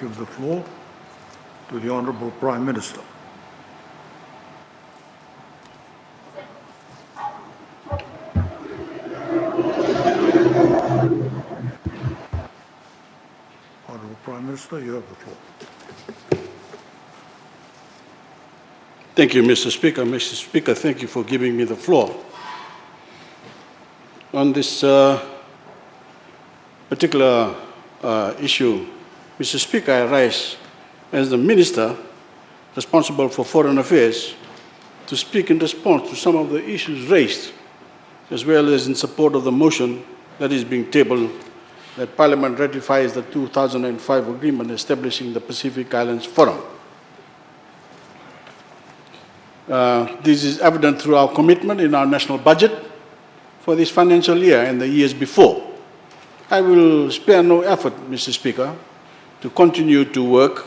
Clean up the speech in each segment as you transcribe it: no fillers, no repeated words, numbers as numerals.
Give the floor to the Honourable Prime Minister. Honourable Prime Minister, you have the floor. Thank you, Mr. Speaker. Mr. Speaker, thank you for giving me the floor. On this particular issue, Mr. Speaker, I rise as the Minister responsible for Foreign Affairs to speak in response to some of the issues raised, as well as in support of the motion that is being tabled that Parliament ratifies the 2005 agreement establishing the Pacific Islands Forum. This is evident through our commitment in our national budget for this financial year and the years before. I will spare no effort, Mr. Speaker, to continue to work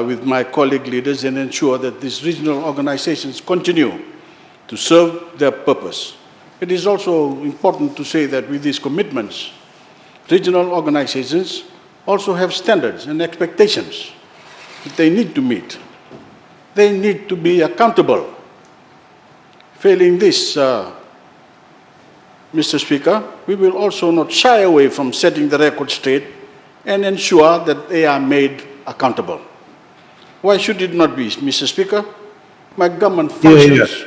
with my colleague leaders and ensure that these regional organizations continue to serve their purpose. It is also important to say that with these commitments, regional organizations also have standards and expectations that they need to meet. They need to be accountable. Failing this, Mr. Speaker, we will also not shy away from setting the record straight and ensure that they are made accountable. Why should it not be, Mr. Speaker? My government functions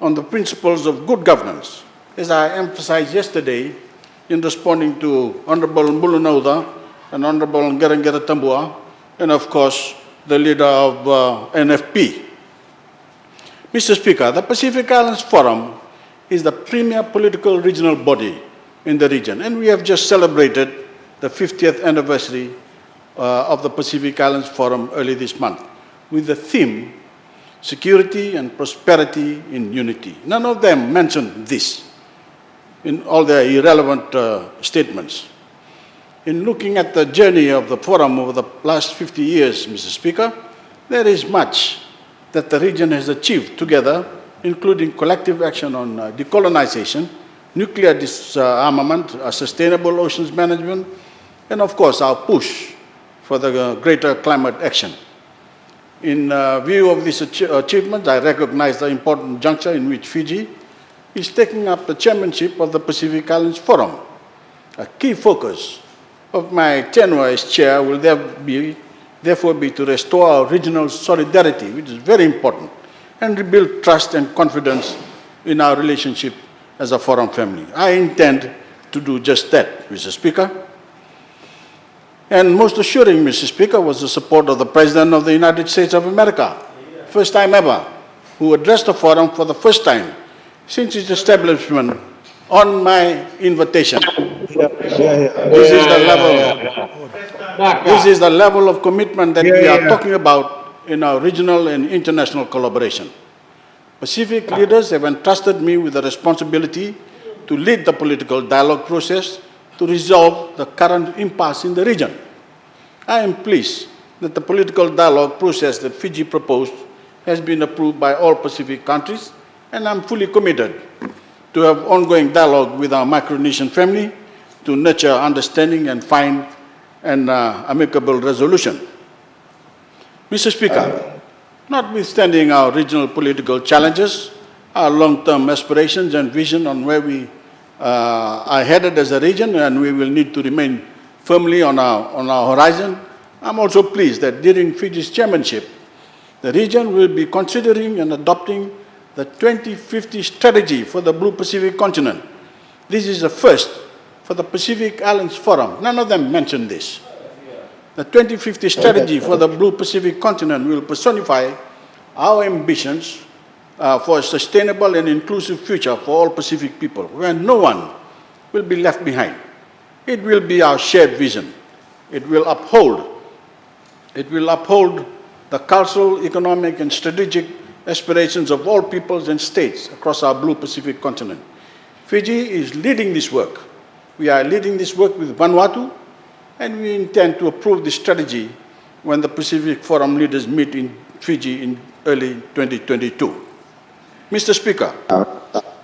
on the principles of good governance, as I emphasized yesterday in responding to Honourable Mbulunauda and Honourable Ngerengere Tambua, and of course, the leader of NFP. Mr. Speaker, the Pacific Islands Forum is the premier political regional body in the region, and we have just celebrated the 50th anniversary of the Pacific Islands Forum early this month, with the theme, Security and Prosperity in Unity. None of them mentioned this in all their irrelevant statements. In looking at the journey of the forum over the last 50 years, Mr. Speaker, there is much that the region has achieved together, including collective action on decolonization, nuclear disarmament, sustainable oceans management, and of course our push for the greater climate action. In view of these achievements, I recognize the important juncture in which Fiji is taking up the chairmanship of the Pacific Islands Forum. A key focus of my tenure as chair will therefore be to restore our regional solidarity, which is very important, and rebuild trust and confidence in our relationship as a forum family. I intend to do just that, Mr. Speaker. And most assuring, Mr. Speaker, was the support of the President of the United States of America, first time ever, who addressed the forum for the first time since its establishment on my invitation. This is the level of commitment that we are talking about in our regional and international collaboration. Pacific leaders have entrusted me with the responsibility to lead the political dialogue process to resolve the current impasse in the region. I am pleased that the political dialogue process that Fiji proposed has been approved by all Pacific countries, and I'm fully committed to have ongoing dialogue with our Micronesian family to nurture understanding and find an amicable resolution. Mr. Speaker, notwithstanding our regional political challenges, our long-term aspirations and vision on where we are headed as a region, and we will need to remain firmly on our horizon, I'm also pleased that during Fiji's chairmanship, the region will be considering and adopting the 2050 strategy for the Blue Pacific continent. This is the first for the Pacific Islands Forum. None of them mentioned this. The 2050 strategy for the Blue Pacific continent will personify our ambitions for a sustainable and inclusive future for all Pacific people, where no one will be left behind. It will be our shared vision. It will uphold the cultural, economic, and strategic aspirations of all peoples and states across our Blue Pacific continent. Fiji is leading this work. We are leading this work with Vanuatu, and we intend to approve this strategy when the Pacific Forum leaders meet in Fiji in early 2022. Mr. Speaker,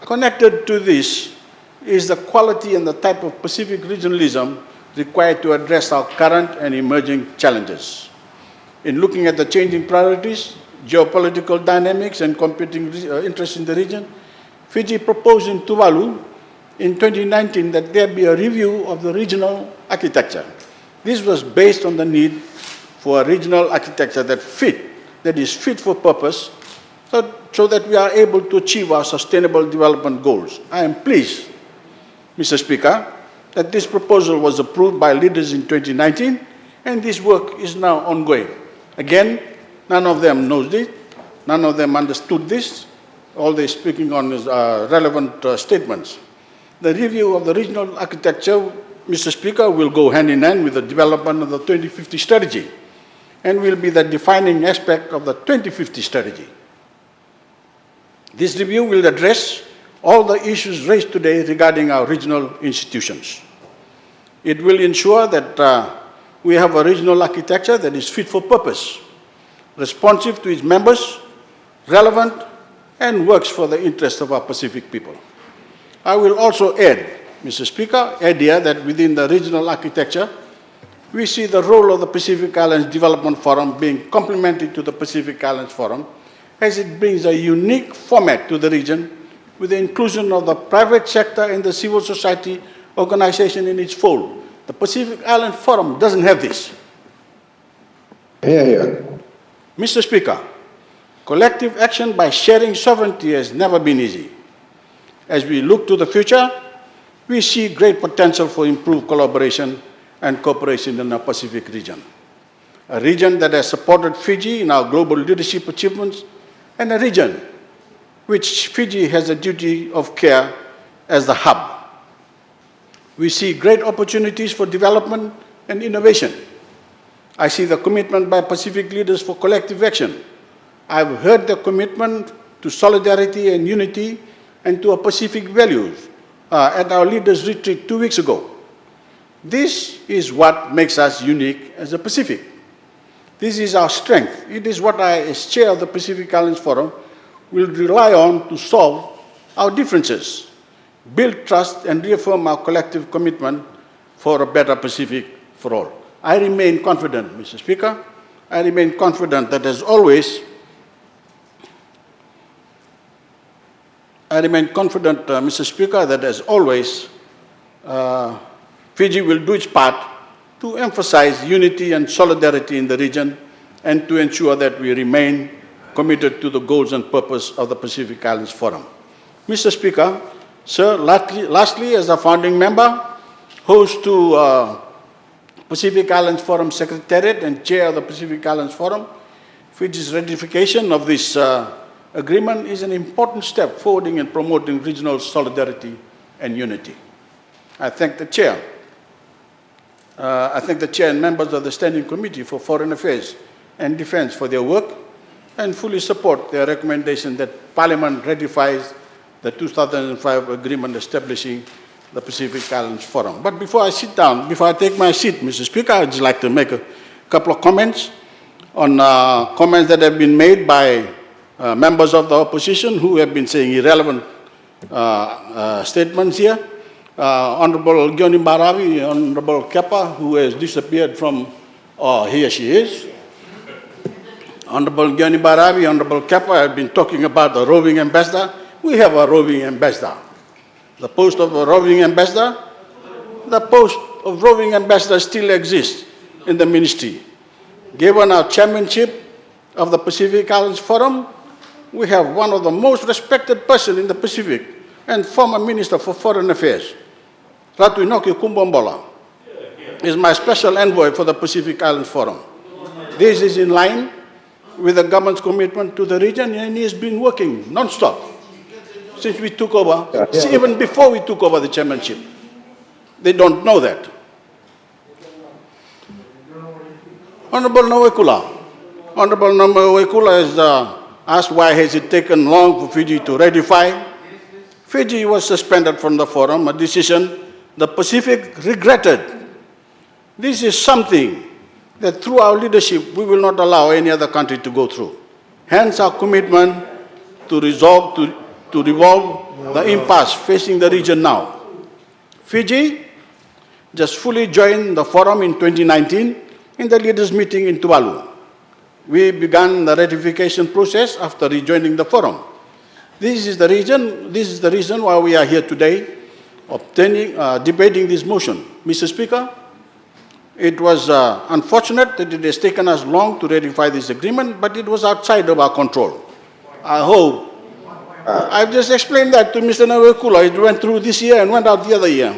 connected to this is the quality and the type of Pacific regionalism required to address our current and emerging challenges. In looking at the changing priorities, geopolitical dynamics, and competing interests in the region, Fiji proposed in Tuvalu in 2019 that there be a review of the regional architecture. This was based on the need for a regional architecture that is fit for purpose, so that we are able to achieve our sustainable development goals. I am pleased, Mr. Speaker, that this proposal was approved by leaders in 2019, and this work is now ongoing. Again, none of them knows this, none of them understood this. All they're speaking on is relevant statements. The review of the regional architecture, Mr. Speaker, will go hand in hand with the development of the 2050 strategy and will be the defining aspect of the 2050 strategy. This review will address all the issues raised today regarding our regional institutions. It will ensure that we have a regional architecture that is fit for purpose, responsive to its members, relevant, and works for the interests of our Pacific people. I will also add, Mr. Speaker, here that within the regional architecture, we see the role of the Pacific Islands Development Forum being complementary to the Pacific Islands Forum, as it brings a unique format to the region with the inclusion of the private sector and the civil society organization in its fold. The Pacific Island Forum doesn't have this. Mr. Speaker, collective action by sharing sovereignty has never been easy. As we look to the future, we see great potential for improved collaboration and cooperation in our Pacific region. A region that has supported Fiji in our global leadership achievements, and a region which Fiji has a duty of care as the hub. We see great opportunities for development and innovation. I see the commitment by Pacific leaders for collective action. I've heard the commitment to solidarity and unity and to our Pacific values at our leaders' retreat 2 weeks ago. This is what makes us unique as a Pacific. This is our strength. It is what I, as chair of the Pacific Islands Forum, will rely on to solve our differences, build trust, and reaffirm our collective commitment for a better Pacific for all. I remain confident, Mr. Speaker. I remain confident that as always, Mr. Speaker, that as always, Fiji will do its part to emphasize unity and solidarity in the region and to ensure that we remain committed to the goals and purpose of the Pacific Islands Forum. Mr. Speaker, sir, lastly, as a founding member, host to Pacific Islands Forum Secretariat and chair of the Pacific Islands Forum, Fiji's ratification of this agreement is an important step forward in promoting regional solidarity and unity. I thank the chair. And members of the Standing Committee for Foreign Affairs and Defence for their work and fully support their recommendation that Parliament ratifies the 2005 agreement establishing the Pacific Islands Forum. But before I sit down, before I take my seat, Mr. Speaker, I'd just like to make a couple of comments on comments that have been made by members of the opposition who have been saying irrelevant statements here. Honorable Bainimarama, Honorable Kepa, who has disappeared from, here she is. Honorable Bainimarama, Honorable Kepa have been talking about the roving ambassador. We have a roving ambassador. The post of a roving ambassador, still exists in the ministry. Given our chairmanship of the Pacific Islands Forum, we have one of the most respected persons in the Pacific and former Minister for Foreign Affairs. Ratu Inoki Kumbombola is my special envoy for the Pacific Islands Forum. This is in line with the government's commitment to the region, and he has been working non-stop since we took over, even before we took over the chairmanship. They don't know that. Honorable Nawekula has asked why has it taken long for Fiji to ratify. Fiji was suspended from the forum, a decision the Pacific regretted. This is something that through our leadership we will not allow any other country to go through. Hence our commitment to resolve the impasse facing the region now. Fiji, just fully joined the forum in 2019 in the leaders' meeting in Tuvalu. We began the ratification process after rejoining the forum. This is the reason why we are here today, debating this motion. Mr. Speaker, it was unfortunate that it has taken us long to ratify this agreement, but it was outside of our control. I hope. I've just explained that to Mr. Nawekula. It went through this year and went out the other year.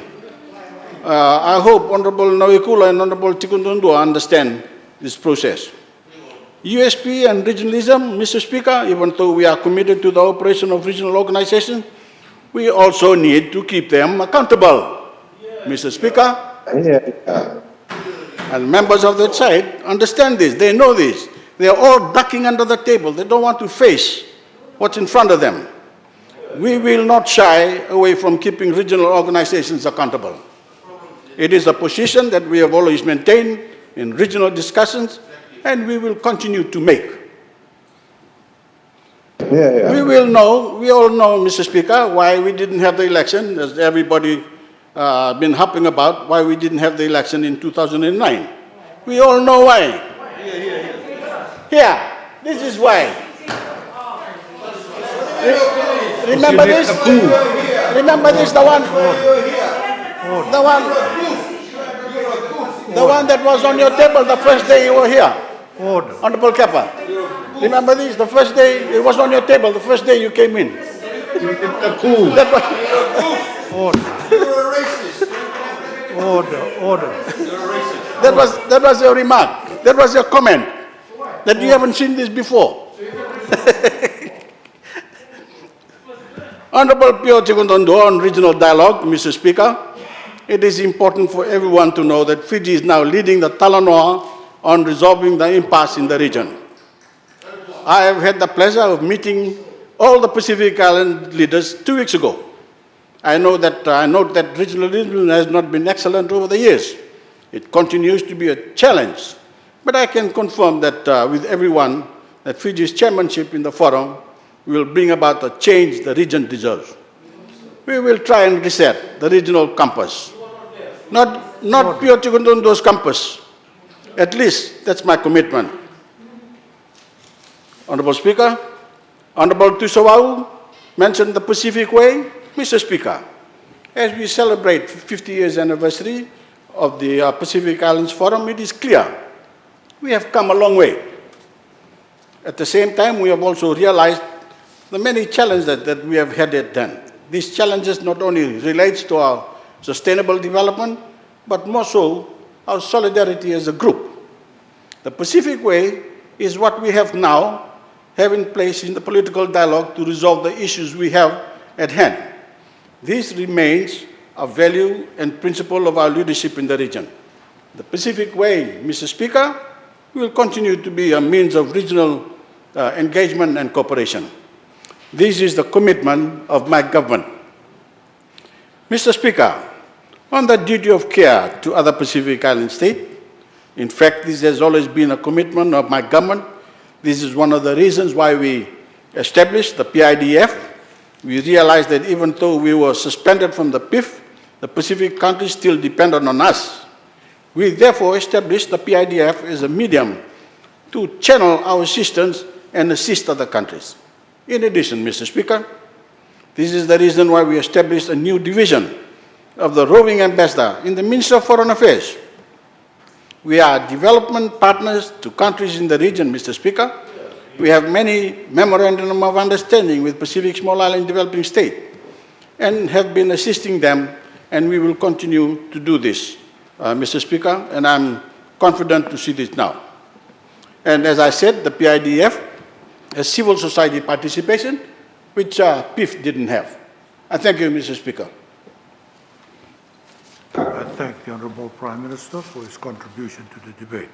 I hope Honorable Nawekula and Honorable Tikundundua understand this process. USP and regionalism, Mr. Speaker, even though we are committed to the operation of regional organizations, we also need to keep them accountable. Mr. Speaker, and members of that side understand this. They know this. They are all ducking under the table. They don't want to face what's in front of them. We will not shy away from keeping regional organizations accountable. It is a position that we have always maintained in regional discussions, and we will continue to make. We all know, Mr. Speaker, why we didn't have the election, as everybody been harping about, why we didn't have the election in 2009. We all know why. Here, this is why. Remember this? Remember this, the one that was on your table the first day you were here. Honorable Kappa. Remember this? The first day, it was on your table, the first day you came in. That was, Order. That was your remark. That was your comment. That you haven't seen this before. Honorable Pio Tikundondo on regional dialogue, Mr. Speaker, it is important for everyone to know that Fiji is now leading the Talanoa on resolving the impasse in the region. I have had the pleasure of meeting all the Pacific Island leaders 2 weeks ago. I note that regionalism has not been excellent over the years. It continues to be a challenge. But I can confirm that with everyone, that Fiji's chairmanship in the forum will bring about the change the region deserves. We will try and reset the regional compass. Not Pio Tikundondo's compass. At least that's my commitment. Honorable Speaker, Honorable Tusawau mentioned the Pacific Way. Mr. Speaker, as we celebrate 50 years anniversary of the Pacific Islands Forum, it is clear we have come a long way. At the same time, we have also realized the many challenges that we have had at hand. These challenges not only relate to our sustainable development, but more so our solidarity as a group. The Pacific Way is what we have now have in place in the political dialogue to resolve the issues we have at hand. This remains a value and principle of our leadership in the region. The Pacific Way, Mr. Speaker, will continue to be a means of regional engagement and cooperation. This is the commitment of my government. Mr. Speaker, on the duty of care to other Pacific Island states, in fact, this has always been a commitment of my government. This is one of the reasons why we established the PIDF. We realized that even though we were suspended from the PIF, the Pacific countries still depended on us. We therefore established the PIDF as a medium to channel our assistance and assist other countries. In addition, Mr. Speaker, this is the reason why we established a new division of the roving ambassador in the Ministry of Foreign Affairs. We are development partners to countries in the region, Mr. Speaker. We have many memorandum of understanding with Pacific Small Island Developing State and have been assisting them, and we will continue to do this, Mr. Speaker, and I'm confident to see this now. And as I said, the PIDF has civil society participation, which PIF didn't have. I thank you, Mr. Speaker. I thank the Honourable Prime Minister for his contribution to the debate.